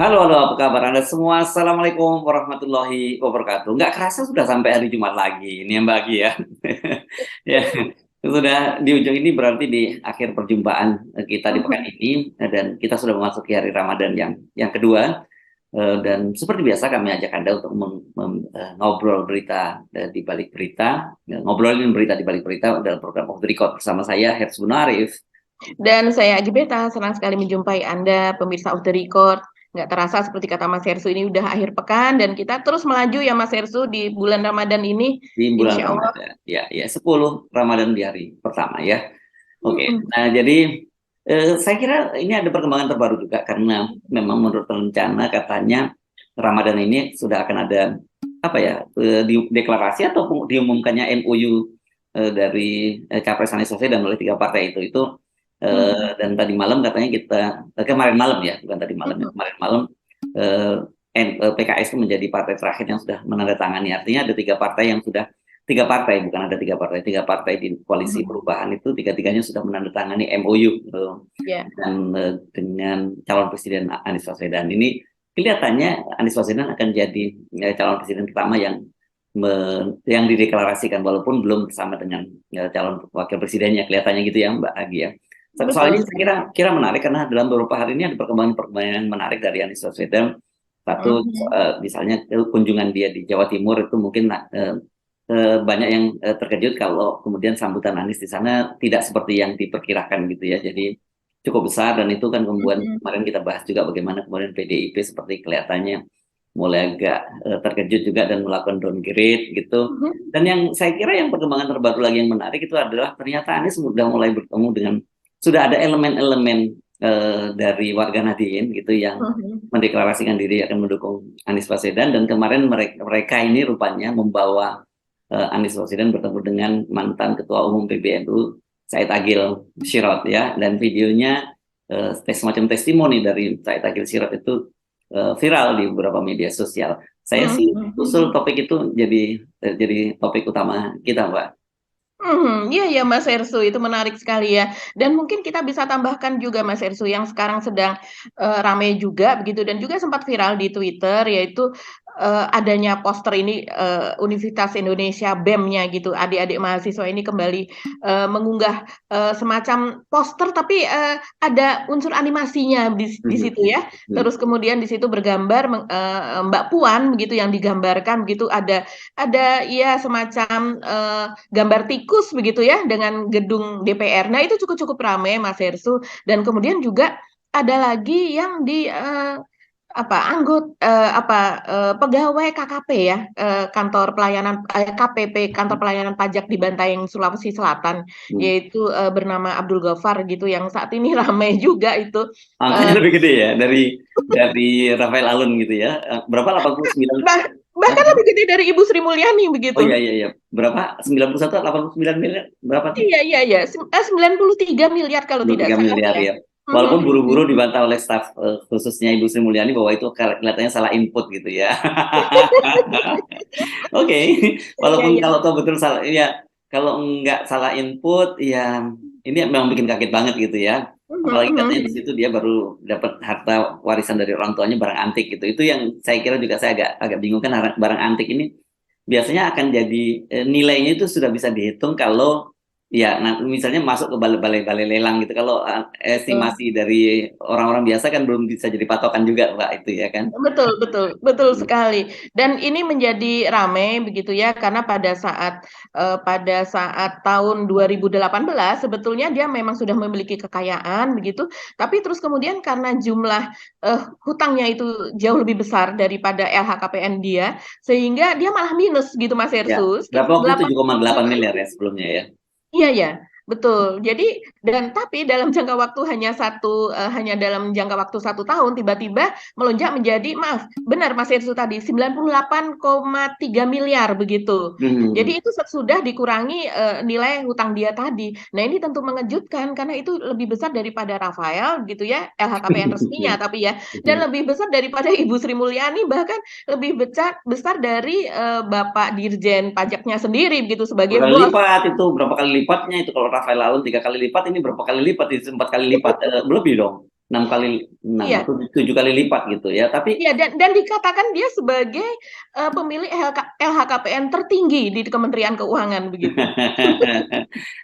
Halo, apa kabar Anda semua? Assalamualaikum warahmatullahi wabarakatuh. Nggak kerasa sudah sampai hari Jumat lagi, ini yang bahagia. Ya, sudah di ujung ini berarti di akhir perjumpaan kita di pekan ini, dan kita sudah memasuki hari Ramadan yang kedua. Dan seperti biasa kami ajak Anda untuk ngobrol berita di balik berita, ngobrolin berita di balik berita dalam program Off the Record bersama saya, Herz Arif. Dan saya Agi Beta, senang sekali menjumpai Anda, pemirsa Off the Record. Nggak terasa seperti kata Mas Hersu, ini udah akhir pekan, dan kita terus melaju ya Mas Hersu di bulan Ramadan ini, Di bulan insya Allah. Ramadan. Ya, 10 Ramadan di hari pertama ya. Oke. Mm-mm. Nah, jadi saya kira ini ada perkembangan terbaru juga karena memang menurut rencana katanya Ramadan ini sudah akan ada apa ya, deklarasi atau diumumkannya MOU dari Capres Anies Baswedan oleh tiga partai itu Mm-mm. dan tadi malam katanya kita kemarin malam ya, bukan tadi malam ya, Mm-mm. kemarin malam eh, PKS itu menjadi partai terakhir yang sudah menandatangani. Artinya ada tiga partai di koalisi Mm-mm. perubahan itu tiga-tiganya sudah menandatangani MOU Ya. dengan calon presiden Anies Baswedan. Ini kelihatannya Anies Baswedan akan jadi calon presiden pertama yang dideklarasikan walaupun belum bersama dengan calon wakil presidennya, kelihatannya gitu ya Mbak Agi ya. Soal Betul ini saya sekali. kira menarik karena dalam beberapa hari ini ada perkembangan-perkembangan yang menarik dari Anies Baswedan. Satu, Mhm. misalnya kunjungan dia di Jawa Timur itu mungkin banyak yang terkejut kalau kemudian sambutan Anies di sana tidak seperti yang diperkirakan gitu ya. Jadi cukup besar dan itu kan kemudian Mhm. kemarin kita bahas juga bagaimana kemudian PDIP seperti kelihatannya mulai agak terkejut juga dan melakukan downgrade gitu. Mhm. Dan yang saya kira yang perkembangan terbaru lagi yang menarik itu adalah ternyata Anies sudah mulai bertemu dengan sudah ada elemen-elemen dari warga Nahdien gitu yang Mhm. mendeklarasikan diri akan mendukung Anies Baswedan dan kemarin mereka ini rupanya membawa Anies Baswedan bertemu dengan mantan Ketua Umum PBNU Said Agil Sirot ya, dan videonya semacam testimoni dari Said Agil Sirot itu viral di beberapa media sosial. Saya sih usul Mhm. topik itu jadi topik utama kita, Mbak. Mhm, iya ya Mas Ersu, itu menarik sekali ya. Dan mungkin kita bisa tambahkan juga Mas Ersu yang sekarang sedang ramai juga begitu dan juga sempat viral di Twitter yaitu adanya poster ini Universitas Indonesia BEM-nya gitu. Adik-adik mahasiswa ini kembali mengunggah semacam poster tapi ada unsur animasinya di situ ya. Terus kemudian di situ bergambar Mbak Puan begitu yang digambarkan begitu ada ya semacam gambar tikus begitu ya dengan gedung DPR. Nah, itu cukup-cukup ramai Mas Hersu dan kemudian juga ada lagi yang di pegawai KKP ya, kantor pelayanan KPP kantor pelayanan pajak di Bantaeng Sulawesi Selatan Hmm. yaitu bernama Abdul Ghaffar gitu yang saat ini ramai juga itu Angkanya eh, lebih gede ya dari Rafael Alun gitu ya. Berapa 89? bah- bahkan lebih gede dari Ibu Sri Mulyani Oh begitu. iya iya iya. Berapa? 91 atau 89 miliar? Berapa tuh? Iya iya iya, 93 miliar kalau tidak 23 salah miliar ya. ya. Mhm, Walaupun mhm. buru-buru dibantah oleh staf khususnya Ibu Sri Mulyani bahwa itu kelihatannya salah input gitu ya. Oke, Iya walaupun iya. kalau tahu betul salah ya, kalau nggak salah input ya ini memang bikin kaget banget gitu ya. Mhm, Apalagi katanya di mhm. situ dia baru dapat harta warisan dari orang tuanya barang antik gitu. Itu yang saya kira juga saya agak agak bingung kan barang antik ini biasanya akan jadi nilainya itu sudah bisa dihitung kalau ya nah, misalnya masuk ke balai-balai lelang gitu. Kalau Betul. estimasi dari orang-orang biasa kan belum bisa jadi patokan juga Pak itu ya kan. Betul betul betul sekali. Dan ini menjadi ramai begitu ya karena pada saat tahun 2018 sebetulnya dia memang sudah memiliki kekayaan begitu, tapi terus kemudian karena jumlah hutangnya itu jauh lebih besar daripada LHKPN dia, sehingga dia malah minus gitu Mas Ya, Ersus. berapa waktu itu 7,8 8,5 miliar ya sebelumnya ya. Iya ya, betul. Jadi tapi dalam jangka waktu hanya dalam jangka waktu 1 tahun tiba-tiba melonjak menjadi maaf, benar Mas Irsu tadi 98,3 miliar begitu. Hmm. Jadi itu sudah dikurangi nilai hutang dia tadi. Nah, ini tentu mengejutkan karena itu lebih besar daripada Rafael gitu ya, LHKPN resminya tapi ya dan lebih besar daripada Ibu Sri Mulyani bahkan lebih besar besar dari Bapak Dirjen Pajaknya sendiri begitu sebagai Berapa kali bos. lipat itu, berapa kali lipatnya itu kalau Rafael Alun 3 kali lipat, ini berapa kali lipat itu 4 kali lipat, lebih dong. 6 Iya. atau 7 kali lipat gitu ya. Tapi Iya, dan dikatakan dia sebagai pemilik LHKPN tertinggi di Kementerian Keuangan begitu.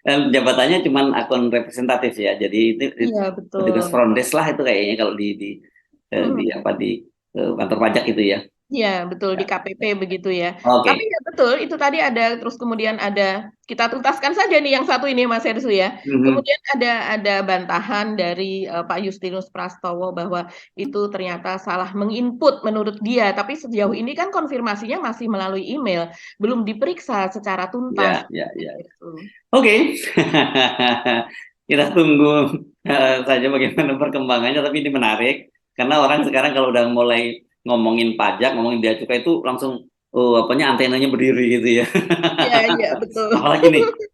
jabatannya cuma akun representatif ya. Jadi itu Iya, petugas betul. front desk lah itu kayaknya kalau di Mhm. apa di kantor pajak itu ya. Iya, betul di Ya, KPP ya. begitu ya. Tapi Oke. ya betul itu tadi ada terus kemudian ada kita tuntaskan saja nih yang satu ini Mas Hersu ya. Mhm. Kemudian ada bantahan dari Pak Justinus Prastowo bahwa itu ternyata salah menginput menurut dia, tapi sejauh ini kan konfirmasinya masih melalui email, belum diperiksa secara tuntas. Ya, ya, Mas ya. Hersu. Oke. Kita tunggu saja bagaimana perkembangannya, tapi ini menarik karena orang sekarang kalau udah mulai ngomongin pajak, ngomongin bea cukai itu langsung apanya antenanya berdiri gitu ya. Iya, iya betul.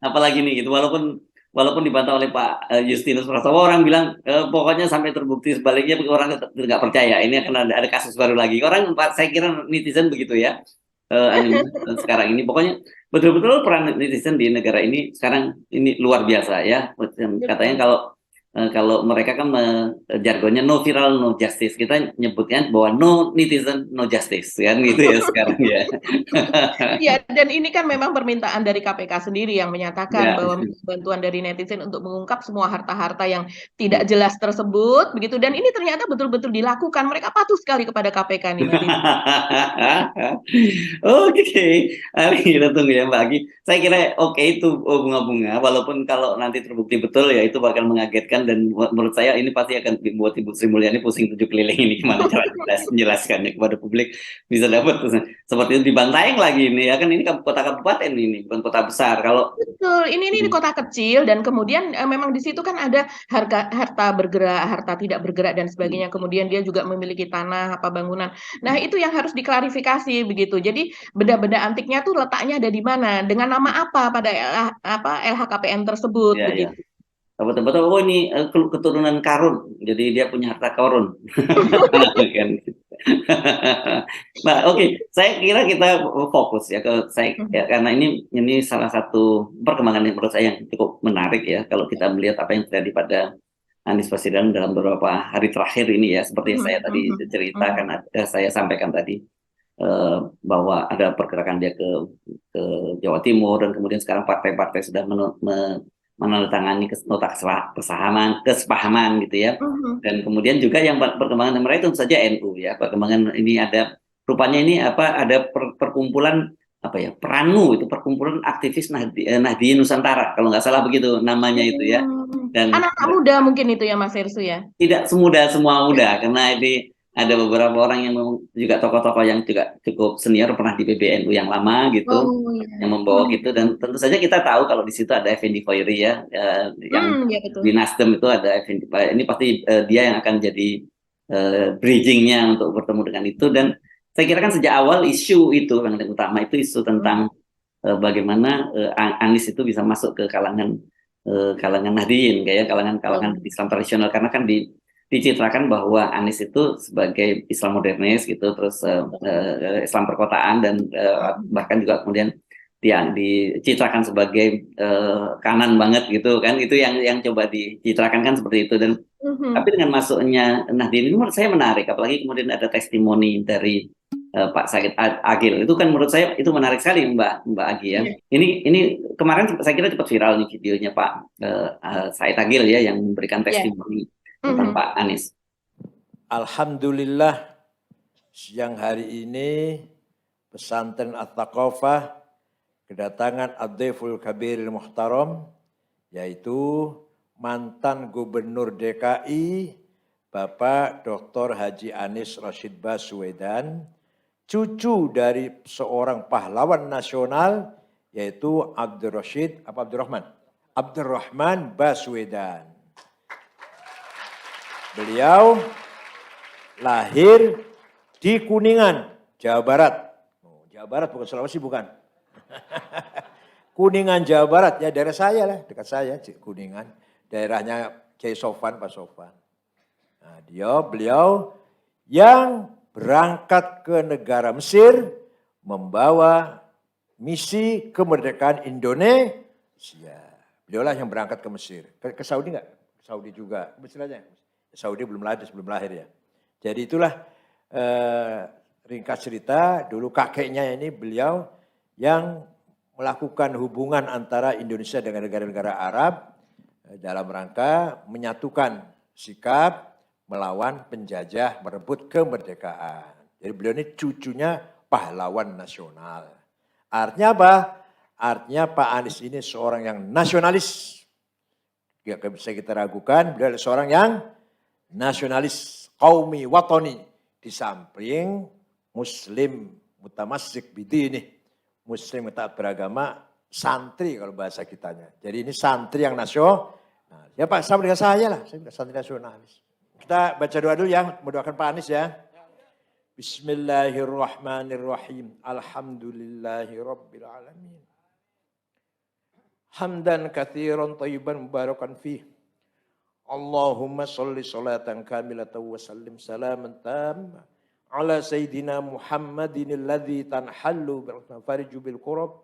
Apalagi nih gitu. Walaupun walaupun dibantah oleh Pak Justinus Prastowo, orang bilang pokoknya sampai terbukti sebaliknya, orang tetap nggak percaya. Ini akan ada kasus baru lagi. Saya kira netizen begitu ya. Sekarang ini pokoknya betul-betul peran netizen di negara ini sekarang ini luar biasa ya. Katanya Betul. kalau mereka kan jargonnya no viral no justice, kita nyebutnya bahwa no netizen no justice kan gitu ya sekarang ya. Iya, dan ini kan memang permintaan dari KPK sendiri yang menyatakan Ya. bahwa bantuan dari netizen untuk mengungkap semua harta-harta yang tidak jelas tersebut, begitu. Dan ini ternyata betul-betul dilakukan. Mereka patuh sekali kepada KPK nih netizen. Oke, mari kita tunggu ya Mbak Agi. Saya kira oke itu bunga-bunga, walaupun kalau nanti terbukti betul ya itu bakal mengagetkan dan menurut saya ini pasti akan membuat Ibu Sri Mulyani pusing 7 keliling ini gimana cara menjelaskannya kepada publik bisa dapat seperti itu di Bantaeng lagi ini ya kan ini kota kabupaten ini bukan kota besar kalau Betul, ini kota kecil dan kemudian memang di situ kan ada harta bergerak, harta tidak bergerak dan sebagainya. Kemudian dia juga memiliki tanah, apa bangunan. Nah, itu yang harus diklarifikasi begitu. Jadi benda-benda antiknya tuh letaknya ada di mana, dengan nama apa pada LHKPN tersebut ya ya begitu. betul-betul oh ini keturunan Karun jadi dia punya harta karun kan. Nah, oke, saya kira kita fokus ya ke saya ya, Mhm. karena ini salah satu perkembangan yang menurut saya yang cukup menarik ya kalau kita melihat apa yang terjadi pada Anies Baswedan dalam beberapa hari terakhir ini ya seperti yang saya Mhm, tadi mhm, mhm. ceritakan saya sampaikan tadi bahwa ada pergerakan dia ke Jawa Timur dan kemudian sekarang partai-partai sudah menandatangani nota kesepahaman gitu ya. Mhm. Dan kemudian juga yang perkembangan yang mereka tentu saja NU ya. Perkembangan ini ada rupanya ini ada perkumpulan apa ya Peranu itu perkumpulan aktivis Nahdien Nusantara kalau nggak salah begitu namanya itu ya. Dan Anak-anak muda mungkin itu ya Mas Hersu ya? tidak semudah semua muda karena ini ada beberapa orang yang memang juga tokoh-tokoh yang juga cukup senior pernah di PBNU yang lama gitu Oh iya. yang membawa Mhm. gitu dan tentu saja kita tahu kalau di situ ada Effendi Khoiri ya yang Ya di betul. Nasdem itu ada Effendi ini pasti dia yang akan jadi bridgingnya untuk bertemu dengan itu dan saya kira kan sejak awal isu itu yang utama itu isu Mhm. tentang bagaimana Anies itu bisa masuk ke kalangan Nahdien kayak kalangan-kalangan Betul. Islam tradisional karena kan dicitrakan bahwa Anies itu sebagai Islam modernis gitu terus Islam perkotaan dan Mhm. bahkan juga kemudian dia dicitrakan sebagai kanan banget gitu kan itu yang coba dicitrakan kan seperti itu dan tapi Mhm. dengan masuknya Nahdien ini menurut saya menarik apalagi kemudian ada testimoni dari Pak Said Agil itu kan menurut saya itu menarik sekali Mbak Agi ya. Iya. Ini kemarin saya kira cepat viral nih videonya Pak Said Agil ya yang memberikan Iya. testimoni tentang Mhm. Pak Anies. Alhamdulillah siang hari ini pesantren At-Taqafah kedatangan Ad-Dhaiful Kabiril Muhtaram yaitu mantan Gubernur DKI Bapak Dr. Haji Anies Rashid Baswedan, cucu dari seorang pahlawan nasional yaitu Abdurrahman Baswedan. Beliau lahir di Kuningan, Jawa Barat. Jawa Barat bukan Sulawesi bukan. Kuningan Jawa Barat ya daerah saya lah, dekat saya Kuningan. Daerahnya Kiai Sofan, Pak Sofan. Nah, beliau yang berangkat ke negara Mesir membawa misi kemerdekaan Indonesia. Beliaulah yang berangkat ke Mesir. Ke Saudi enggak? Saudi juga. Mesir aja. Saudi belum lahir ya. Jadi itulah ringkas cerita, dulu kakeknya ini beliau yang melakukan hubungan antara Indonesia dengan negara-negara Arab dalam rangka menyatukan sikap melawan penjajah merebut kemerdekaan. Jadi beliau ini cucunya pahlawan nasional. Artinya apa? Artinya Pak Anies ini seorang yang nasionalis. Tidak bisa kita ragukan, beliau adalah seorang yang nasionalis, qaumi watani. Di samping muslim mutamassik bidini, muslim taat beragama, santri kalau bahasa kitanya. Jadi ini santri yang nasional. Ya Pak, sama dengan saya lah, saya santri nasionalis. Kita baca doa dulu ya, mendoakan Pak Anies ya. Bismillahirrahmanirrahim. Alhamdulillahi rabbil alamin. Hamdan katsiran thayyiban mubarakan fih. Allahumma sholli sholatan kamilatan wa sallim salaman tamma ala sayyidina Muhammadin alladzi tanhallu bil fariju bil qurab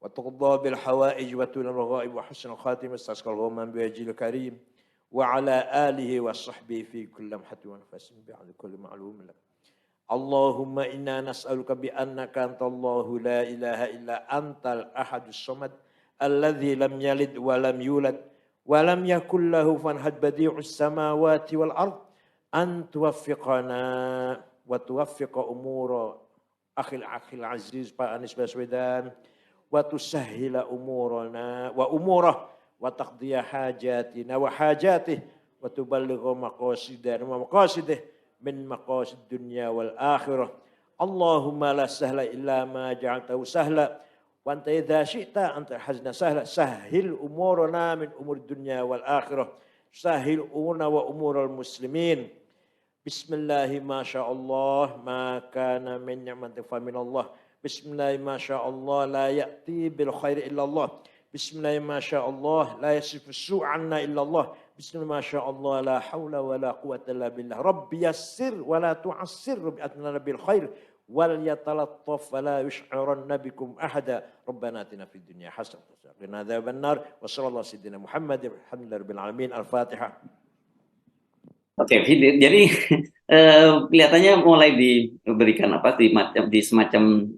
wa tuqda bil hawaij wa tulal ghaib wa husnul khatimah tasqal ghamam bi wajhil karim wa ala alihi wa sahbihi fi kulli lamhatin wa nafasin bi'adad kulli ma'lum lak. Allahumma inna nas'aluka bi annaka antallahu la ilaha illa antal ahadus samad alladzi lam yalid wa lam yulad wa lam yakul lahu fanhad badi'us samawati wal ard an tuwaffiqana wa tuwaffiqa umura akhil aziz Pak Anies Baswedan wa tusahhila umurana wa umurah wa taqdiya hajatina wa hajatih wa tuballigha maqasidana wa maqasidih min maqasid dunya wal akhirah. Allahumma la sahla illa ma ja'altahu sahla wa anta idza syi'ta anta hazna sahla sahhil umurana min umur dunya wal akhirah sahhil umurna wa umural muslimin. Bismillahi ma sya'allah ma kana min ni'matin fa min Allah. Bismillahi ma sya'allah la ya'ti bil khairi illa Allah. Bismillahi ma sya'allah la yasifu su'anna illa Allah. Bismillah masyaallah la haula wa la quwwata illa billah. Rabbi yassir wa la tu'assir bi atnana bil khair wal yatalattaf wa la yush'iranna bikum ahada. Rabbana atina fid dunya hasanah wa qina adzaban nar. Wa sallallahu sayyidina Muhammad alhamdulillahi rabbil alamin. Al-Fatihah. Oke, jadi kelihatannya mulai diberikan di semacam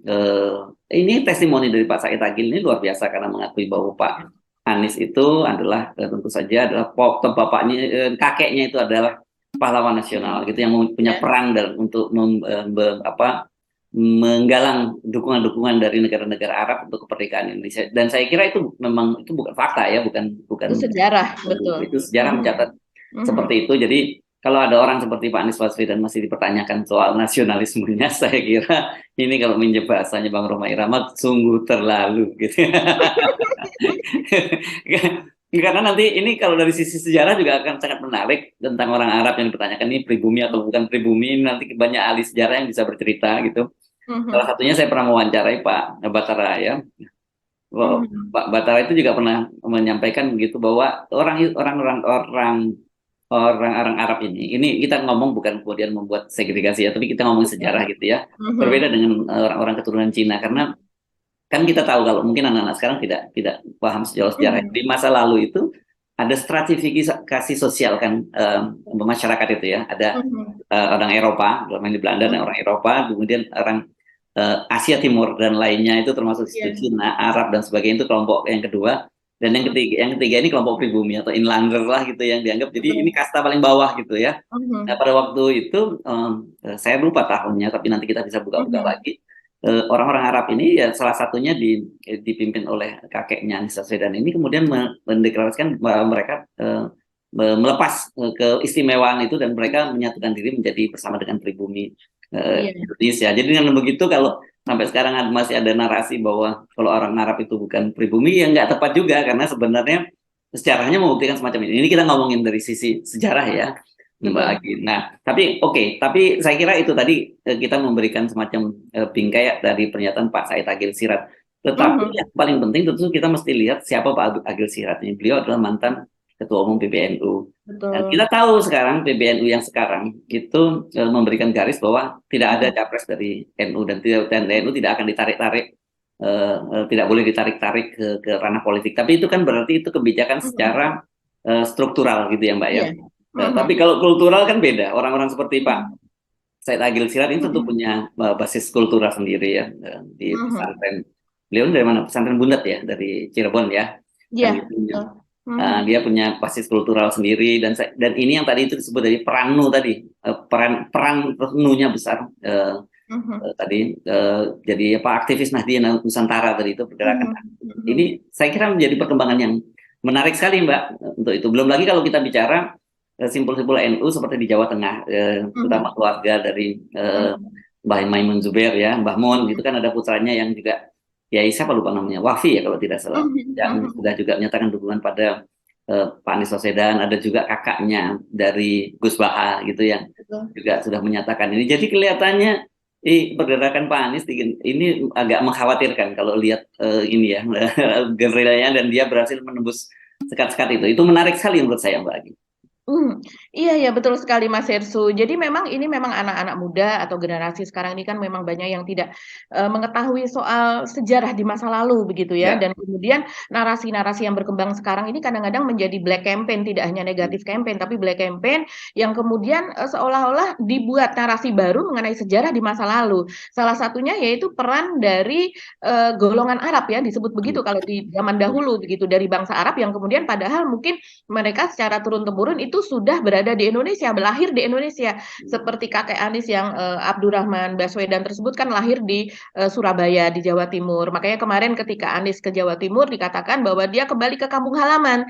ini testimoni dari Pak Said Agil ini luar biasa karena mengakui bahwa Pak Anies itu adalah tentu saja adalah bapaknya, kakeknya itu adalah pahlawan nasional gitu yang punya perang untuk menggalang dukungan-dukungan dari negara-negara Arab untuk kemerdekaan Indonesia. Dan saya kira itu memang itu bukan fakta ya, bukan itu sejarah, betul. Itu sejarah mencatat seperti itu. Jadi kalau ada orang seperti Pak Anies Baswedan masih dipertanyakan soal nasionalismenya, saya kira ini kalau minjem bahasanya Bang Rhoma Irama sungguh terlalu gitu. Karena nanti ini kalau dari sisi sejarah juga akan sangat menarik tentang orang Arab yang dipertanyakan ini pribumi atau bukan pribumi. Nanti banyak ahli sejarah yang bisa bercerita gitu. Salah satunya saya pernah mewawancarai Pak Batara ya. Pak Batara itu juga pernah menyampaikan begitu bahwa orang Arab ini kita ngomong bukan kemudian membuat segregasi ya, tapi kita ngomong sejarah gitu ya. Berbeda dengan orang-orang keturunan Cina karena kan kita tahu kalau mungkin anak-anak sekarang tidak paham sejarah. Di masa lalu itu ada stratifikasi sosial kan masyarakat itu ya. Ada orang Eropa, di Belanda dan orang Eropa, kemudian orang Asia Timur dan lainnya itu termasuk Cina, Arab dan sebagainya itu kelompok yang kedua. Dan yang ketiga ini kelompok pribumi atau inlander lah gitu yang dianggap. Jadi ini kasta paling bawah gitu ya. Nah, pada waktu itu saya lupa tahunnya, tapi nanti kita bisa buka-buka lagi. Orang-orang Arab ini ya salah satunya dipimpin oleh kakeknya Anies Baswedan ini kemudian mendeklarasikan bahwa mereka melepas keistimewaan itu dan mereka menyatukan diri menjadi bersama dengan pribumi Indonesia. Jadi dengan begitu kalau sampai sekarang masih ada narasi bahwa kalau orang Arab itu bukan pribumi, ya nggak tepat juga karena sebenarnya sejarahnya membuktikan semacam ini. Ini kita ngomongin dari sisi sejarah ya, Mbak Agi. Nah, tapi saya kira itu tadi kita memberikan semacam bingkai dari pernyataan Pak Said Agil Siraj. Tetapi yang paling penting tentu kita mesti lihat siapa Pak Agil Siraj ini. Beliau adalah mantan Ketua Umum PBNU. Dan kita tahu sekarang PBNU yang sekarang itu memberikan garis bahwa tidak ada capres dari NU dan NU tidak akan ditarik-tarik, tidak boleh ditarik-tarik ke ranah politik. Tapi itu kan berarti itu kebijakan secara struktural gitu ya Mbak ya. Tapi kalau kultural kan beda. Orang-orang seperti Pak Mhm. Said Agil Siraj ini tentu Mhm. punya basis kultural sendiri ya, di Mhm. pesantren. Beliau dari mana? Pesantren Bundat ya, dari Cirebon ya. Iya, Kan gitu. betul. Mhm. Dia punya basis kultural sendiri dan ini yang tadi itu disebut dari peran Nu tadi, peran Nu-nya besar, Mhm. tadi, jadi apa, aktivis Nahdien Nusantara tadi itu pergerakan. Mhm. Mhm. Ini saya kira menjadi perkembangan yang menarik sekali Mbak, untuk itu. Belum lagi kalau kita bicara simpul-simpul NU seperti di Jawa Tengah, terutama Mhm. keluarga dari Mhm. Mbah Maimun Zubair ya, Mbah Mun Mhm. itu kan ada putranya yang juga, ya siapa lupa namanya, Wafi ya kalau tidak salah, Mhm. yang Mhm. sudah juga menyatakan dukungan pada Pak Anies Baswedan. Ada juga kakaknya dari Gus Baha gitu yang Betul. juga sudah menyatakan ini. Jadi kelihatannya pergerakan Pak Anies ini agak mengkhawatirkan kalau lihat ini ya gerilanya, dan dia berhasil menembus sekat-sekat itu. Itu menarik sekali menurut saya Mbak Agi. Iya ya, betul sekali Mas Hersu. Jadi memang ini memang anak-anak muda atau generasi sekarang ini kan memang banyak yang tidak, mengetahui soal sejarah di masa lalu begitu ya, Ya. dan kemudian narasi-narasi yang berkembang sekarang ini kadang-kadang menjadi black campaign, tidak hanya negatif campaign, tapi black campaign yang kemudian, seolah-olah dibuat narasi baru mengenai sejarah di masa lalu. Salah satunya yaitu peran dari, golongan Arab ya, disebut begitu kalau di zaman dahulu begitu, dari bangsa Arab yang kemudian padahal mungkin mereka secara turun-temurun itu sudah berada di Indonesia, lahir di Indonesia. Seperti kakek Anies yang, Abdurrahman Baswedan tersebut kan lahir di, Surabaya di Jawa Timur. Makanya kemarin ketika Anies ke Jawa Timur dikatakan bahwa dia kembali ke kampung halaman,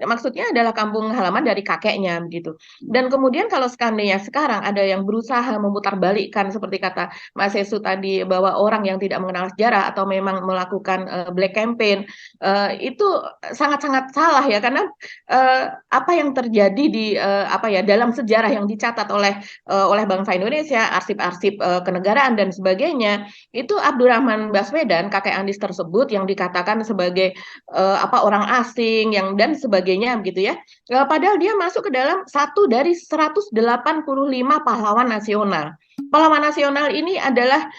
maksudnya adalah kampung halaman dari kakeknya begitu. Dan kemudian kalau seandainya sekarang ada yang berusaha memutarbalikkan seperti kata Mas Hesu tadi bahwa orang yang tidak mengenal sejarah atau memang melakukan, black campaign, itu sangat-sangat salah ya karena apa yang terjadi di apa ya dalam sejarah yang dicatat oleh bangsa Indonesia, arsip-arsip kenegaraan dan sebagainya, itu Abdurrahman Baswedan, kakek Anies tersebut yang dikatakan sebagai apa orang asing yang dan sebagainya begitu ya. Padahal dia masuk ke dalam satu dari 185 pahlawan nasional. Pahlawan nasional ini adalah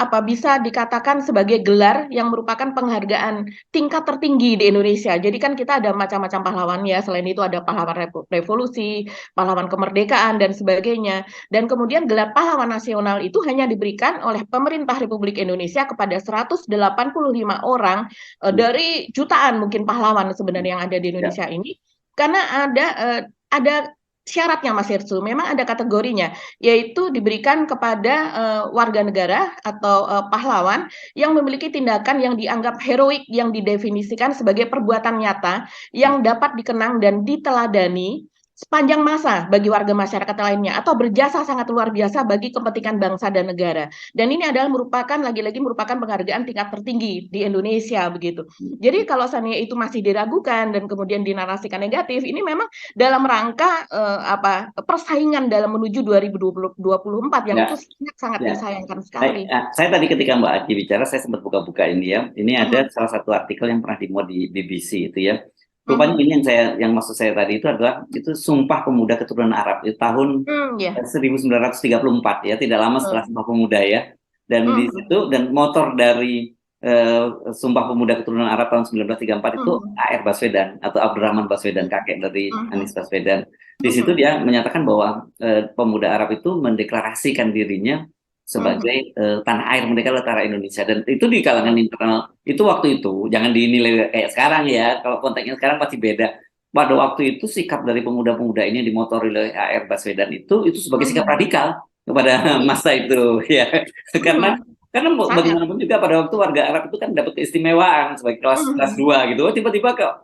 apa bisa dikatakan sebagai gelar yang merupakan penghargaan tingkat tertinggi di Indonesia. Jadi kan kita ada macam-macam pahlawan ya, selain itu ada pahlawan revolusi, pahlawan kemerdekaan dan sebagainya. Dan kemudian gelar pahlawan nasional itu hanya diberikan oleh pemerintah Republik Indonesia kepada 185 orang dari jutaan mungkin pahlawan sebenarnya yang ada di Ya. Indonesia ini karena ada syaratnya Mas Hirsu, memang ada kategorinya, yaitu diberikan kepada warga negara atau pahlawan yang memiliki tindakan yang dianggap heroik yang didefinisikan sebagai perbuatan nyata yang dapat dikenang dan diteladani sepanjang masa bagi warga masyarakat lainnya atau berjasa sangat luar biasa bagi kepentingan bangsa dan negara. Dan ini adalah lagi-lagi merupakan penghargaan tingkat tertinggi di Indonesia begitu. Jadi kalau seandainya itu masih diragukan dan kemudian dinarasikan negatif, ini memang dalam rangka apa persaingan dalam menuju 2024 yang itu Ya. sangat Ya. disayangkan sekali. Saya tadi ketika Mbak Aji bicara, saya sempat buka-buka ini ya. Ini ada Mhm. salah satu artikel yang pernah dimuat di BBC itu ya. Rupanya Mhm. ini yang maksud saya tadi itu adalah itu Sumpah Pemuda Keturunan Arab itu tahun Ya. 1934 ya, tidak lama setelah Betul. Sumpah Pemuda ya. Dan di Mhm. situ, dan motor dari Sumpah Pemuda Keturunan Arab tahun 1934 itu Mhm. AR Baswedan atau Abdurrahman Baswedan, kakek dari Anies Mhm. Baswedan. Di situ Mhm. dia menyatakan bahwa pemuda Arab itu mendeklarasikan dirinya Mhm. sebagai tanah air merdeka adalah tanah Indonesia, dan itu di kalangan internal itu waktu itu jangan dinilai kayak sekarang ya, kalau konteksnya sekarang pasti beda. Pada waktu itu sikap dari pemuda-pemuda ini dimotori oleh AR Baswedan itu sebagai sikap Mhm. radikal kepada Iya. masa itu ya, karena Mhm. Sangat. bagaimanapun juga pada waktu warga Arab itu kan dapat keistimewaan sebagai kelas Mhm. 2 gitu. Tiba-tiba kok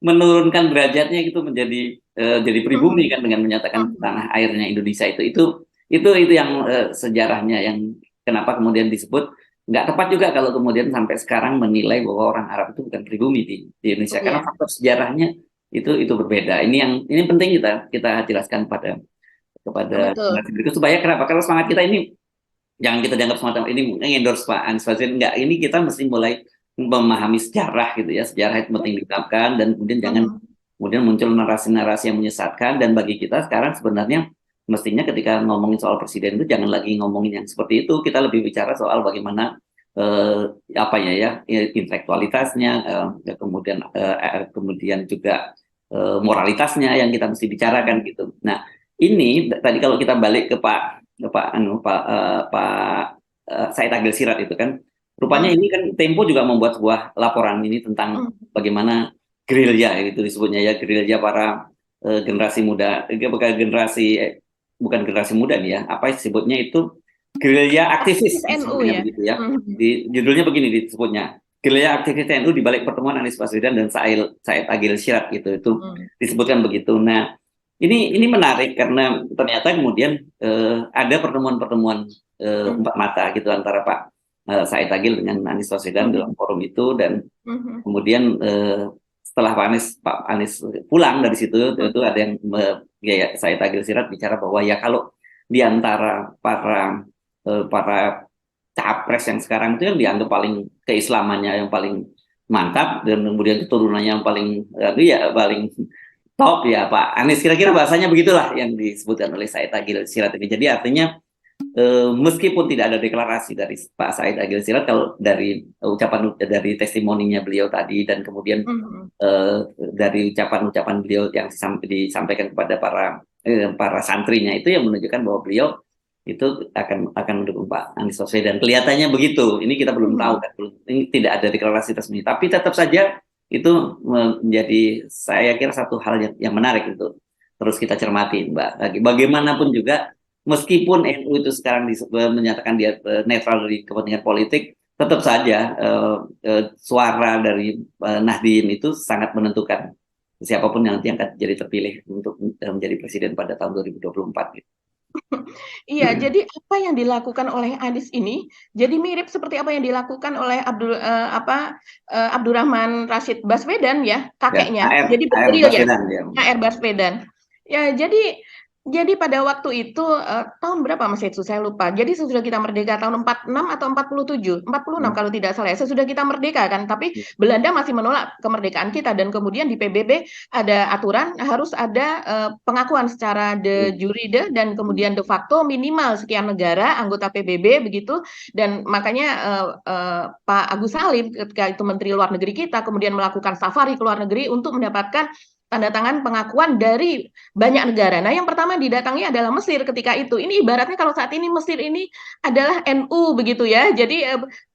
menurunkan derajatnya gitu menjadi jadi pribumi Mhm. kan dengan menyatakan Mhm. tanah airnya Indonesia itu yang sejarahnya yang kenapa kemudian disebut nggak tepat juga kalau kemudian sampai sekarang menilai bahwa orang Arab itu bukan pribumi di Indonesia, karena Iya. faktor sejarahnya itu berbeda. Ini penting kita jelaskan kepada Betul. generasi berikut supaya kenapa, kalau semangat kita ini jangan kita dianggap semacam ini endorse Pak Anies Baswedan, enggak, ini kita mesti mulai memahami sejarah gitu ya, sejarah itu penting diungkapkan, dan kemudian jangan Mhm. kemudian muncul narasi-narasi yang menyesatkan. Dan bagi kita sekarang sebenarnya mestinya ketika ngomongin soal presiden itu jangan lagi ngomongin yang seperti itu, kita lebih bicara soal bagaimana apa ya intelektualitasnya, kemudian juga moralitasnya yang kita mesti bicarakan gitu. Nah, ini tadi kalau kita balik ke Pak Said Agil Siraj itu kan, rupanya ini kan Tempo juga membuat sebuah laporan ini tentang bagaimana gerilya itu disebutnya ya, gerilya para generasi muda, bukan generasi muda nih ya, apa disebutnya itu gerilya aktivis NU disebutnya ya. begitu ya. Judulnya begini disebutnya, gerilya aktivis NU di balik pertemuan Anies Baswedan dan Said Agil Siraj gitu, itu disebutkan begitu. Nah, ini menarik karena ternyata kemudian ada pertemuan-pertemuan empat mata gitu antara Pak Said Agil dengan Anies Baswedan dalam forum itu, dan kemudian setelah Pak Anies pulang dari situ itu ada yang ya, Said Agil Siraj bicara bahwa ya kalau di antara para capres yang sekarang itu yang dianggap paling keislamannya yang paling mantap dan kemudian keturunannya yang paling paling top ya Pak Anies, kira-kira bahasanya begitulah yang disebutkan oleh Said Agil Siraj ini. Jadi artinya meskipun tidak ada deklarasi dari Pak Said Agil Siraj, kalau dari dari testimoninya beliau tadi dan kemudian dari ucapan-ucapan beliau yang disampaikan kepada para santrinya, itu yang menunjukkan bahwa beliau itu akan mendukung Pak Anies Baswedan. Kelihatannya begitu. Ini kita belum tahu kan, ini tidak ada deklarasi resmi. Tapi tetap saja itu menjadi, saya kira, satu hal yang menarik untuk terus kita cermati, Mbak. Bagaimanapun juga, meskipun NU itu sekarang menyatakan dia netral dari kepentingan politik, tetap saja suara dari Nahdien itu sangat menentukan siapapun yang nanti akan jadi terpilih untuk menjadi presiden pada tahun 2024 gitu. Iya, jadi apa yang dilakukan oleh Anies ini jadi mirip seperti apa yang dilakukan oleh Abdurrahman Rashid Baswedan ya, kakeknya. Ya, Jadi bergerilya, Baswedan, ya. AR Baswedan. Ya, jadi pada waktu itu tahun berapa Mas Yetsu, saya lupa. Jadi sesudah kita merdeka tahun 46 atau 47, 46 kalau tidak salah ya. Sesudah kita merdeka kan, tapi Belanda masih menolak kemerdekaan kita, dan kemudian di PBB ada aturan harus ada pengakuan secara de jure dan kemudian de facto minimal sekian negara anggota PBB begitu. Dan makanya Pak Agus Salim ketika itu Menteri Luar Negeri kita kemudian melakukan safari ke luar negeri untuk mendapatkan tanda tangan pengakuan dari banyak negara. Nah, yang pertama didatangi adalah Mesir ketika itu. Ini ibaratnya kalau saat ini Mesir ini adalah NU begitu ya. Jadi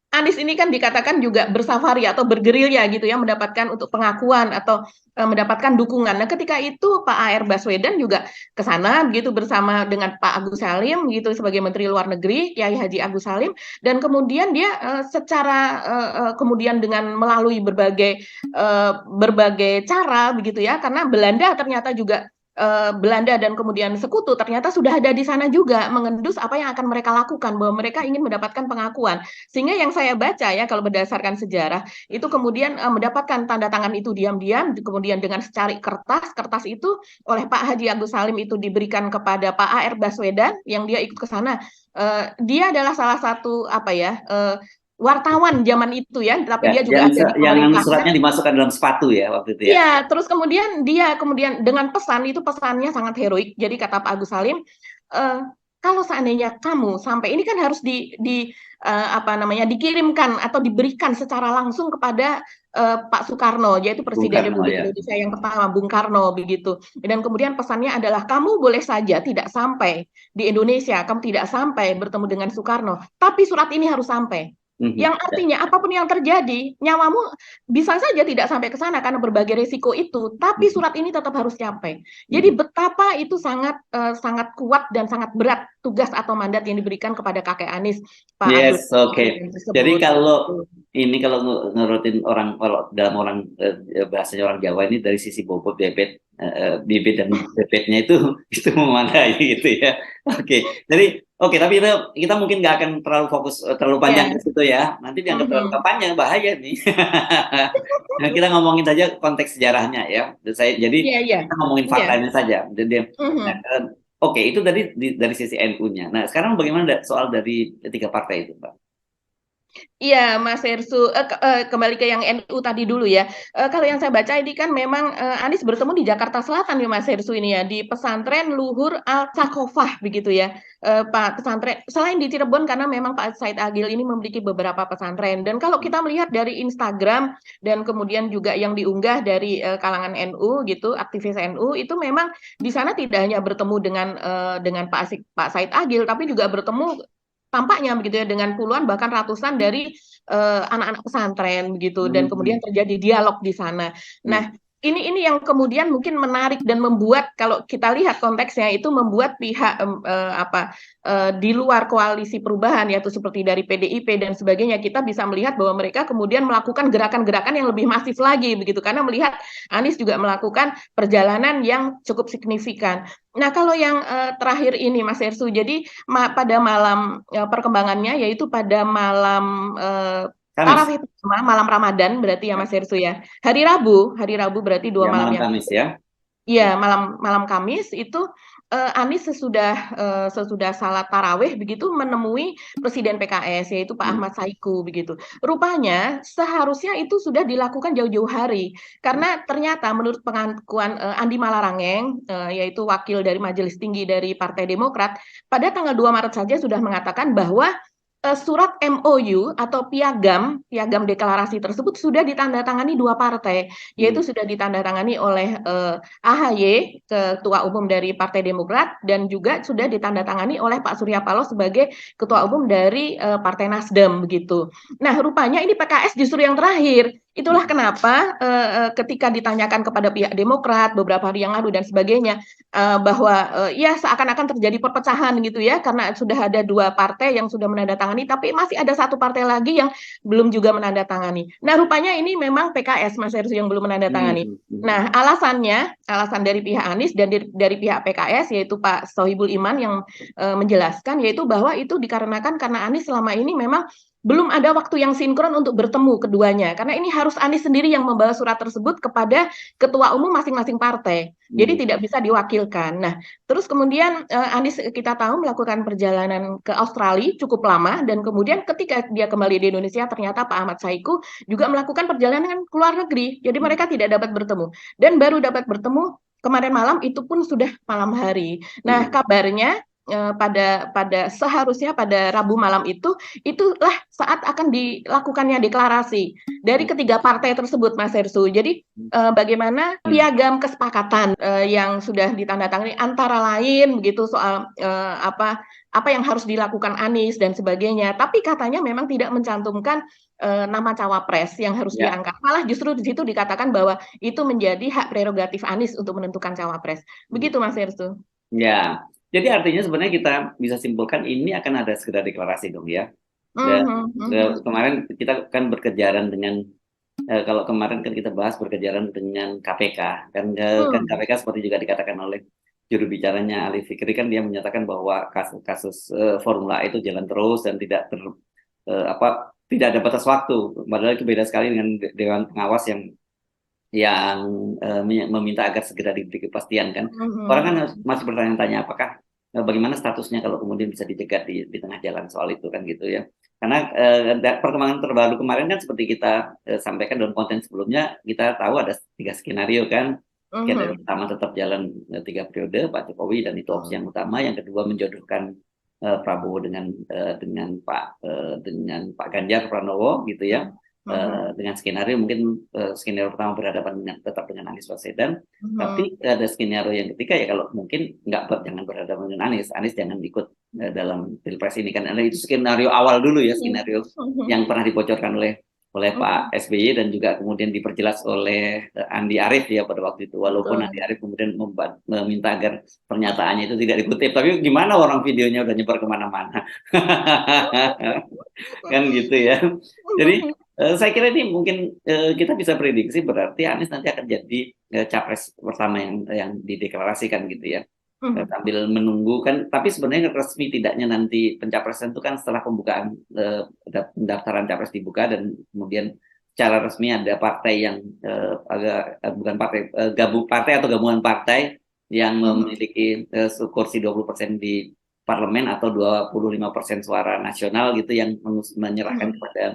Anies ini kan dikatakan juga bersafari atau bergerilya gitu ya, mendapatkan untuk pengakuan atau mendapatkan dukungan. Nah, ketika itu Pak AR Baswedan juga ke sana begitu bersama dengan Pak Agus Salim gitu sebagai Menteri Luar Negeri, Kiai Haji Agus Salim, dan kemudian dia secara kemudian dengan melalui berbagai cara begitu ya, karena Belanda ternyata juga Belanda dan kemudian sekutu ternyata sudah ada di sana juga mengendus apa yang akan mereka lakukan, bahwa mereka ingin mendapatkan pengakuan. Sehingga yang saya baca ya, kalau berdasarkan sejarah itu kemudian mendapatkan tanda tangan itu diam-diam, kemudian dengan secari kertas itu oleh Pak Haji Agus Salim itu diberikan kepada Pak AR Baswedan yang dia ikut ke sana. Dia adalah salah satu wartawan zaman itu ya, tapi dia juga ada di yang pemerintah. suratnya dimasukkan dalam sepatu ya waktu itu ya. Iya, terus kemudian dia dengan pesannya sangat heroik. Jadi kata Pak Agus Salim, kalau seandainya kamu sampai ini kan harus dikirimkan atau diberikan secara langsung kepada Pak Soekarno, yaitu Presiden Republik Indonesia yang pertama, Bung Karno begitu. Dan kemudian pesannya adalah kamu boleh saja tidak sampai di Indonesia, kamu tidak sampai bertemu dengan Soekarno, tapi surat ini harus sampai. Yang artinya apapun yang terjadi, nyawamu bisa saja tidak sampai ke sana karena berbagai risiko itu, tapi surat ini tetap harus sampai. Jadi betapa itu sangat kuat dan sangat berat tugas atau mandat yang diberikan kepada kakek Anies, Pak Agus. Oke. Jadi kalau nurutin kalau dalam bahasanya orang Jawa ini dari sisi bobot bebet dan bebetnya itu memadai gitu ya. Jadi tapi kita mungkin nggak akan terlalu fokus terlalu panjang di situ ya. Nanti dianggap terlalu panjang, bahaya nih. Nah, kita ngomongin saja konteks sejarahnya ya. Jadi kita ngomongin faktanya saja. Itu dari sisi NU-nya. Nah, sekarang bagaimana soal dari tiga partai itu, Pak? Iya, Mas Hersu, kembali ke yang NU tadi dulu ya. Kalau yang saya baca ini kan memang, Anies bertemu di Jakarta Selatan ya Mas Hersu ini ya, di pesantren Luhur Al-Sakofah begitu ya. Pesantren selain di Cirebon karena memang Pak Said Agil ini memiliki beberapa pesantren dan kalau kita melihat dari Instagram dan kemudian juga yang diunggah dari, kalangan NU gitu, aktivis NU itu memang di sana tidak hanya bertemu dengan Pak Said Agil, tapi juga bertemu tampaknya begitu ya dengan puluhan bahkan ratusan dari anak-anak pesantren begitu dan kemudian Hmm. terjadi dialog di sana. Hmm. Nah, ini yang kemudian mungkin menarik dan membuat kalau kita lihat konteksnya itu membuat pihak di luar koalisi perubahan yaitu seperti dari PDIP dan sebagainya kita bisa melihat bahwa mereka kemudian melakukan gerakan-gerakan yang lebih masif lagi begitu karena melihat Anies juga melakukan perjalanan yang cukup signifikan. Nah, kalau yang terakhir ini Mas Ersu, jadi pada malam perkembangannya yaitu pada malam Kamis, tarawih pertama, malam Ramadan berarti ya ya, Mas Ersu ya. Hari Rabu berarti dua ya malam malam yang Kamis ya. Iya, malam malam Kamis itu Anies sesudah salat tarawih begitu menemui Presiden PKS yaitu Pak Hmm. Ahmad Saiku begitu. Rupanya seharusnya itu sudah dilakukan jauh-jauh hari karena ternyata menurut pengakuan Andi Malarangeng yaitu wakil dari Majelis Tinggi dari Partai Demokrat pada tanggal 2 Maret saja sudah mengatakan bahwa surat MOU atau piagam deklarasi tersebut sudah ditandatangani dua partai, Hmm. yaitu sudah ditandatangani oleh AHY, Ketua Umum dari Partai Demokrat, dan juga sudah ditandatangani oleh Pak Surya Paloh sebagai Ketua Umum dari Partai Nasdem begitu. Nah, rupanya ini PKS justru yang terakhir. Itulah kenapa ketika ditanyakan kepada pihak Demokrat beberapa hari yang lalu dan sebagainya, bahwa ya seakan-akan terjadi perpecahan gitu ya karena sudah ada dua partai yang sudah menandatangani tapi masih ada satu partai lagi yang belum juga menandatangani. Nah, rupanya ini memang PKS Mas Heru yang belum Hmm. menandatangani. Hmm. Hmm. Nah, alasan dari pihak Anies dan dari pihak PKS yaitu Pak Sohibul Iman yang menjelaskan yaitu bahwa itu dikarenakan karena Anies selama ini memang belum ada waktu yang sinkron untuk bertemu keduanya karena ini harus Anies sendiri yang membawa surat tersebut kepada ketua umum masing-masing partai. Hmm. Jadi tidak bisa diwakilkan. Nah, terus kemudian Anies kita tahu melakukan perjalanan ke Australia cukup lama dan kemudian ketika dia kembali di Indonesia ternyata Pak Ahmad Saiku juga melakukan perjalanan ke luar negeri. Jadi Hmm. mereka tidak dapat bertemu dan baru dapat bertemu kemarin malam itu pun sudah malam hari. Nah, Hmm. kabarnya pada seharusnya pada Rabu malam itulah saat akan dilakukannya deklarasi dari ketiga partai tersebut Mas Hersu. Jadi bagaimana Hmm. piagam kesepakatan yang sudah ditandatangani antara lain begitu soal apa yang harus dilakukan Anies dan sebagainya. Tapi katanya memang tidak mencantumkan nama cawapres yang harus Ya. diangkat. Malah justru di situ dikatakan bahwa itu menjadi hak prerogatif Anies untuk menentukan cawapres. Hmm. Begitu Mas Hersu. Ya. Jadi artinya sebenarnya kita bisa simpulkan ini akan ada segera deklarasi dong ya. Dan kemarin kita kan berkejaran dengan kalau kemarin kan kita bahas berkejaran dengan KPK kan KPK seperti juga dikatakan oleh juru bicaranya Ali Fikri kan dia menyatakan bahwa kasus Formula E itu jalan terus dan tidak ada batas waktu. Padahal itu beda sekali dengan Dewan Pengawas yang meminta agar segera diberi kepastian kan. Orang kan masih bertanya-tanya apakah bagaimana statusnya kalau kemudian bisa dicegat di tengah jalan soal itu kan gitu ya. Karena perkembangan terbaru kemarin kan seperti kita sampaikan dalam konten sebelumnya kita tahu ada 3 skenario kan. Skenario pertama tetap jalan 3 periode Pak Jokowi dan itu opsi yang utama. Yang kedua menjodohkan Prabowo dengan Pak Ganjar Pranowo gitu ya. Dengan skenario mungkin skenario pertama berhadapan tetap dengan Anies Baswedan, tapi ada skenario yang ketiga ya kalau mungkin jangan berhadapan dengan Anies jangan ikut dalam pilpres ini kan, itu skenario awal dulu ya, skenario yang pernah dibocorkan oleh Pak SBY dan juga kemudian diperjelas oleh Andi Arief ya pada waktu itu, walaupun Andi Arief kemudian meminta agar pernyataannya itu tidak dikutip, tapi gimana orang videonya udah nyebar kemana-mana kan gitu ya. Jadi saya kira ini mungkin kita bisa prediksi berarti Anies nanti akan jadi capres pertama yang dideklarasikan gitu ya. Sambil menunggu kan, tapi sebenarnya resmi tidaknya nanti pencapresan itu kan setelah pembukaan pendaftaran capres dibuka dan kemudian secara resmi ada partai yang bukan partai partai atau gabungan partai yang memiliki kursi 20% di parlemen atau 25% suara nasional gitu yang menyerahkan kepada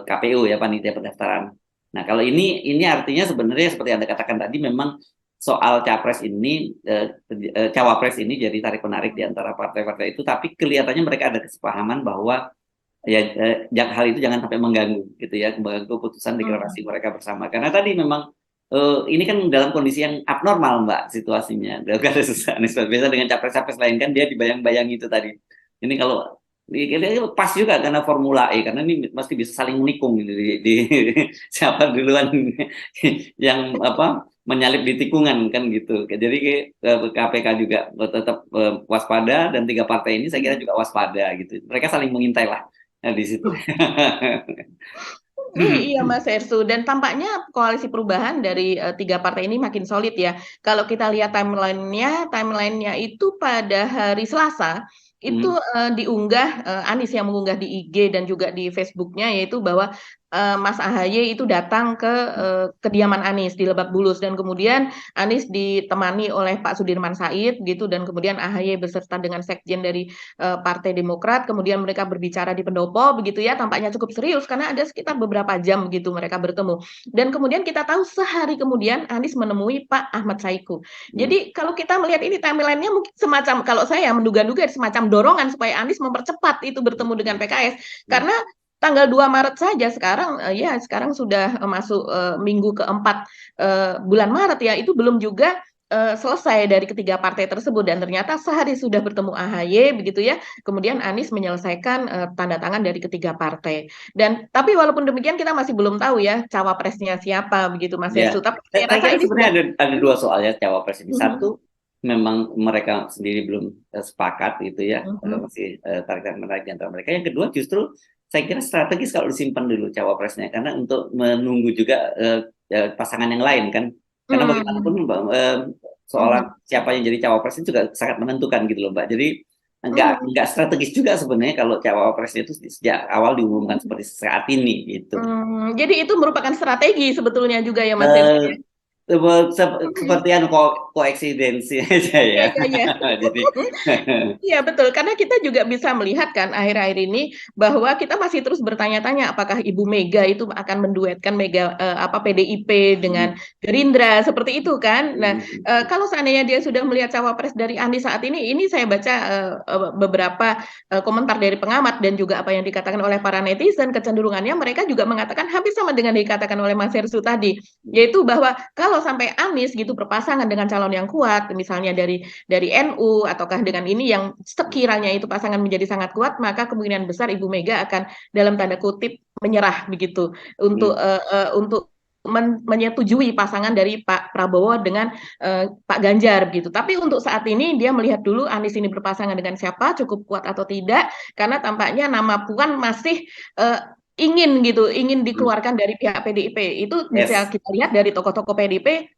KPU ya, panitia pendaftaran. Nah, kalau ini artinya sebenarnya seperti Anda katakan tadi, memang soal capres ini, cawapres ini jadi tarik menarik di antara partai-partai itu, tapi kelihatannya mereka ada kesepahaman bahwa ya hal itu jangan sampai mengganggu gitu ya, mengganggu keputusan deklarasi mereka bersama. Karena tadi memang ini kan dalam kondisi yang abnormal, Mbak, situasinya. Gak ada susah. Biasa dengan capres-capres lain kan dia dibayang-bayangi itu tadi. Ini kalau pas juga karena Formula E, karena ini pasti bisa saling menikung gitu, di siapa duluan yang menyalip di tikungan kan gitu. Jadi KPK juga tetap waspada, dan 3 partai ini saya kira juga waspada gitu. Mereka saling mengintai lah di situ. Iya Mas Ersu, dan tampaknya koalisi perubahan dari 3 partai ini makin solid ya. Kalau kita lihat timelinenya itu pada hari Selasa itu diunggah, Anies yang mengunggah di IG dan juga di Facebooknya, yaitu bahwa Mas AHY itu datang ke kediaman Anies di Lebak Bulus, dan kemudian Anies ditemani oleh Pak Sudirman Said gitu, dan kemudian AHY beserta dengan sekjen dari Partai Demokrat, kemudian mereka berbicara di pendopo begitu ya, tampaknya cukup serius karena ada sekitar beberapa jam begitu mereka bertemu. Dan kemudian kita tahu sehari kemudian Anies menemui Pak Ahmad Saiku. Jadi kalau kita melihat ini timelinenya mungkin semacam, kalau saya menduga-duga semacam dorongan supaya Anies mempercepat itu bertemu dengan PKS, karena tanggal 2 Maret saja sekarang, sekarang sudah masuk minggu keempat bulan Maret ya, itu belum juga selesai dari ketiga partai tersebut, dan ternyata sehari sudah bertemu AHY begitu ya, kemudian Anies menyelesaikan tanda tangan dari ketiga partai. Dan tapi walaupun demikian kita masih belum tahu ya cawapresnya siapa begitu Mas Ya, Ersu, tapi saya saya rasa kira ini sudah. sebenarnya ada 2 soal ya cawapres ini. Satu, memang mereka sendiri belum sepakat gitu ya, masih tarik-menarik di antara mereka. Yang kedua, justru saya kira strategis kalau disimpan dulu cawapresnya, karena untuk menunggu juga pasangan yang lain kan. Karena bagaimanapun soal siapa yang jadi cawapres itu juga sangat menentukan gitu loh, Mbak. Jadi nggak strategis juga sebenarnya kalau cawapresnya itu sejak awal diumumkan seperti saat ini gitu. Jadi itu merupakan strategi sebetulnya juga ya Mas Ersu ya? Seperti koeksistensi aja ya. Iya. Jadi Iya betul, karena kita juga bisa melihat kan akhir-akhir ini bahwa kita masih terus bertanya-tanya apakah Ibu Mega itu akan menduetkan PDIP dengan Gerindra seperti itu kan. Nah, kalau seandainya dia sudah melihat cawapres dari Anies saat ini saya baca beberapa komentar dari pengamat dan juga apa yang dikatakan oleh para netizen, kecenderungannya mereka juga mengatakan hampir sama dengan yang dikatakan oleh Mas Hersu tadi, yaitu bahwa kalau sampai Anies gitu berpasangan dengan calon yang kuat, misalnya dari NU ataukah dengan ini yang sekiranya itu pasangan menjadi sangat kuat, maka kemungkinan besar Ibu Mega akan dalam tanda kutip menyerah begitu untuk menyetujui pasangan dari Pak Prabowo dengan Pak Ganjar begitu. Tapi untuk saat ini dia melihat dulu Anies ini berpasangan dengan siapa, cukup kuat atau tidak, karena tampaknya nama Puan masih ingin dikeluarkan dari pihak PDIP. Itu bisa kita lihat dari tokoh-tokoh PDIP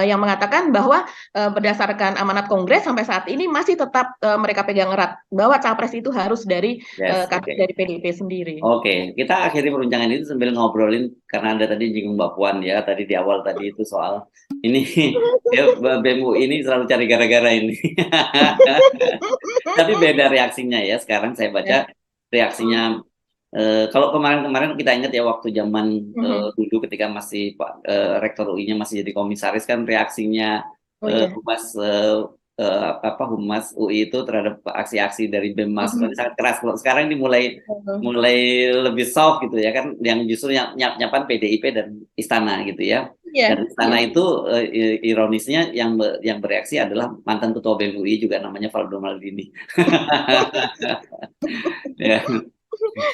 yang mengatakan bahwa berdasarkan amanat Kongres sampai saat ini masih tetap mereka pegang erat bahwa capres itu harus dari dari PDIP sendiri. Oke, kita akhiri perbincangan itu sambil ngobrolin, karena Anda tadi nyinggung Mbak Puan ya, tadi di awal tadi itu soal ini ya, BEM UI ini selalu cari gara-gara ini. Tapi beda reaksinya ya. Sekarang saya baca reaksinya. Kalau kemarin kita ingat ya, waktu zaman dulu ketika masih Pak Rektor UI-nya masih jadi komisaris kan, reaksinya Humas UI itu terhadap aksi-aksi dari BEM sangat keras. Kalau sekarang ini mulai lebih soft gitu ya kan, yang justru nyapan PDIP dan Istana gitu ya. Dan Istana itu ironisnya yang bereaksi adalah mantan ketua BEM UI juga, namanya Valdo Maldini. Ya.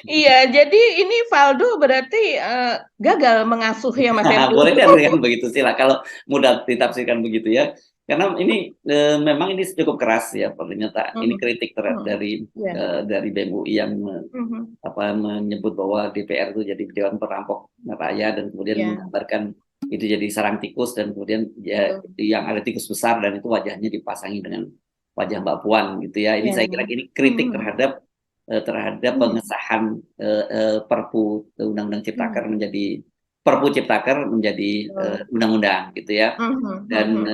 Iya, jadi ini Valdo berarti gagal mengasuh ya Mas Ersu. Boleh kan begitu sih lah, kalau mudah ditafsirkan begitu ya. Karena ini memang ini cukup keras ya, ternyata ini kritik dari BEM UI yang menyebut bahwa DPR itu jadi dewan perampok rakyat, dan kemudian menggambarkan itu jadi sarang tikus, dan kemudian yang ada tikus besar dan itu wajahnya dipasangi dengan wajah Mbak Puan gitu ya. Ini saya kira ini kritik terhadap pengesahan Perpu Undang-Undang Ciptaker menjadi Perpu Ciptaker menjadi undang-undang gitu ya. Dan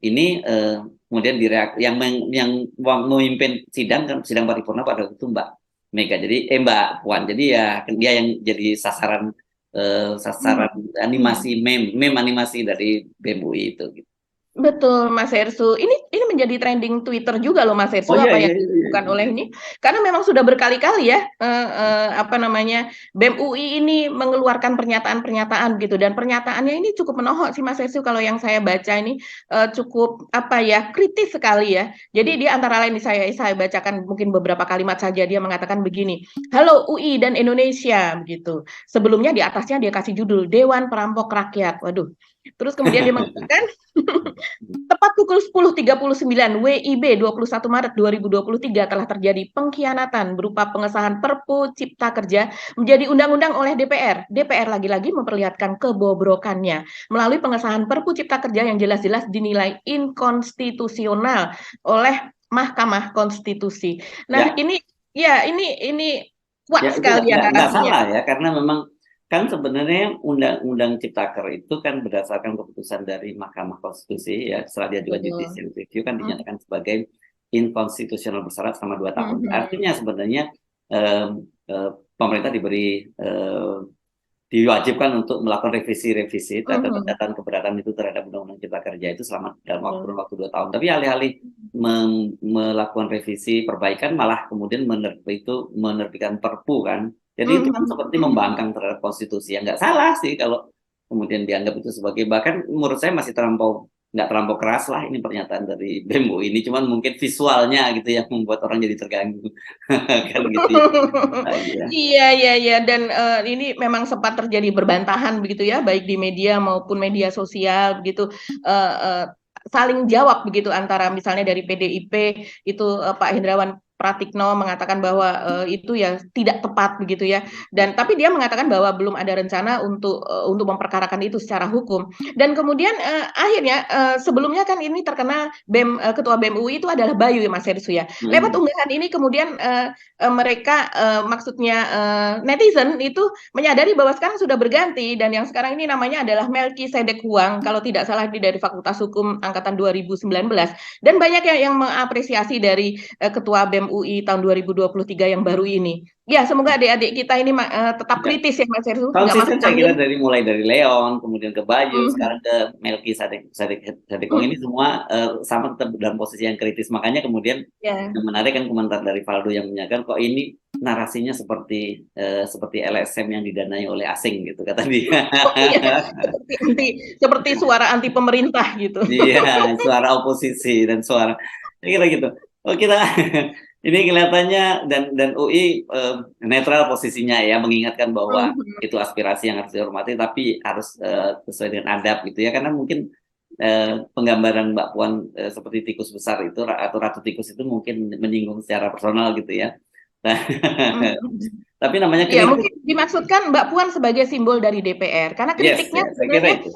ini kemudian yang memimpin sidang paripurna pada waktu itu Mbak Mega. Jadi Mbak Puan. Jadi ya dia yang jadi sasaran animasi meme animasi dari BEM UI itu gitu. Betul, Mas Hersu. Ini menjadi trending Twitter juga loh, Mas Hersu. Oh iya, Apa yang iya, iya. dilakukan oleh ini? Karena memang sudah berkali-kali ya, BEM UI ini mengeluarkan pernyataan-pernyataan gitu, dan pernyataannya ini cukup menohok sih, Mas Hersu. Kalau yang saya baca ini cukup kritis sekali ya. Jadi dia antara lain saya bacakan mungkin beberapa kalimat saja. Dia mengatakan begini, "Halo UI dan Indonesia," begitu. Sebelumnya di atasnya dia kasih judul Dewan Perampok Rakyat. Waduh. Terus kemudian dia mengatakan tepat pukul 10.39 WIB 21 Maret 2023 telah terjadi pengkhianatan berupa pengesahan Perpu Cipta Kerja menjadi undang-undang oleh DPR. DPR lagi-lagi memperlihatkan kebobrokannya melalui pengesahan Perpu Cipta Kerja yang jelas-jelas dinilai inkonstitusional oleh Mahkamah Konstitusi. Nah, ini kuat sekali ya nggak narasinya. salah ya, karena memang kan sebenarnya undang-undang Ciptaker itu kan berdasarkan keputusan dari Mahkamah Konstitusi ya, setelah diajukan judicial review kan dinyatakan sebagai inkonstitusional bersyarat selama 2 tahun. Artinya sebenarnya pemerintah diwajibkan untuk melakukan revisi terhadap keberatan itu terhadap undang-undang Cipta Kerja itu selama dalam waktu 2 tahun. Tapi alih-alih melakukan revisi perbaikan malah kemudian menerbitkan Perpu kan. Jadi itu kan seperti membangkang terhadap konstitusi. Yang nggak salah sih kalau kemudian dianggap itu sebagai, bahkan menurut saya masih nggak terlampau keras lah ini pernyataan dari BEM UI ini, cuman mungkin visualnya gitu yang membuat orang jadi terganggu kan gitu ya. Iya, dan ini memang sempat terjadi berbantahan begitu ya, baik di media maupun media sosial begitu, saling jawab begitu antara misalnya dari PDIP itu Pak Hendrawan Pratikno mengatakan bahwa itu ya tidak tepat begitu ya, dan tapi dia mengatakan bahwa belum ada rencana untuk memperkarakan itu secara hukum. Dan kemudian akhirnya sebelumnya kan ini terkenal ketua BEM UI itu adalah Bayu ya Mas Hersu ya. Lewat unggahan ini kemudian mereka maksudnya netizen itu menyadari bahwa sekarang sudah berganti, dan yang sekarang ini namanya adalah Melkisedek Huang kalau tidak salah, dari Fakultas Hukum angkatan 2019, dan banyak yang mengapresiasi dari ketua BEM UI tahun 2023 yang baru ini. Ya, semoga adik-adik kita ini tetap kritis ya Mas Hersu. Konsisten saya kira mulai dari Leon, kemudian ke Bayu, sekarang ke Melkisedek Huang, ini semua sama tetap dalam posisi yang kritis. Makanya kemudian yang menarik kan komentar dari Valdo yang menyatakan kok ini narasinya seperti LSM yang didanai oleh asing gitu kata dia. Seperti suara anti pemerintah gitu. Iya, suara oposisi dan suara kira gitu. Oh, kita ini kelihatannya dan UI netral posisinya ya, mengingatkan bahwa itu aspirasi yang harus dihormati tapi harus sesuai dengan adab gitu ya, karena mungkin penggambaran Mbak Puan seperti tikus besar itu atau ratu tikus itu mungkin menyinggung secara personal gitu ya. Tapi namanya kritik. Ya, mungkin dimaksudkan Mbak Puan sebagai simbol dari DPR, karena kritiknya sebenarnya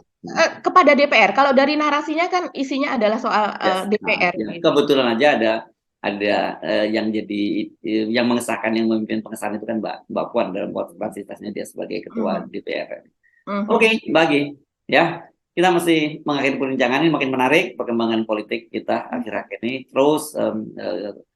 kepada DPR. Kalau dari narasinya kan isinya adalah soal DPR. Kebetulan aja ada yang mengesahkan, yang memimpin pengesahan itu kan Mbak Puan dalam kapasitasnya dia sebagai ketua DPR. Oke, bagi ya. Kita mesti mengakhiri perbincangan ini, makin menarik perkembangan politik kita akhir-akhir ini. Terus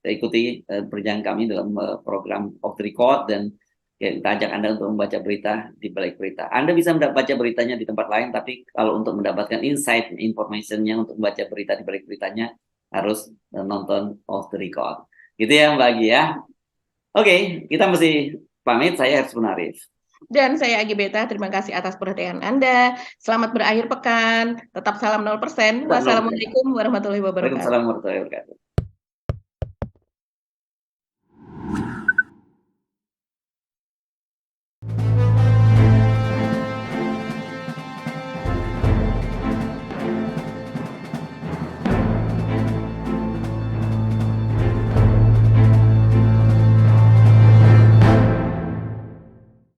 ikuti perbincangan kami dalam program Off the Record, dan kita ajak Anda untuk membaca berita di balik berita. Anda bisa membaca beritanya di tempat lain, tapi kalau untuk mendapatkan insight information-nya, untuk membaca berita di balik beritanya, harus nonton Off the Record. Gitu ya Mbak Agi ya. Oke, kita mesti pamit. Saya Hersu Arif. Dan saya Agi Beta, terima kasih atas perhatian Anda. Selamat berakhir pekan, tetap salam 0%. Wassalamualaikum warahmatullahi wabarakatuh. Waalaikumsalam warahmatullahi wabarakatuh.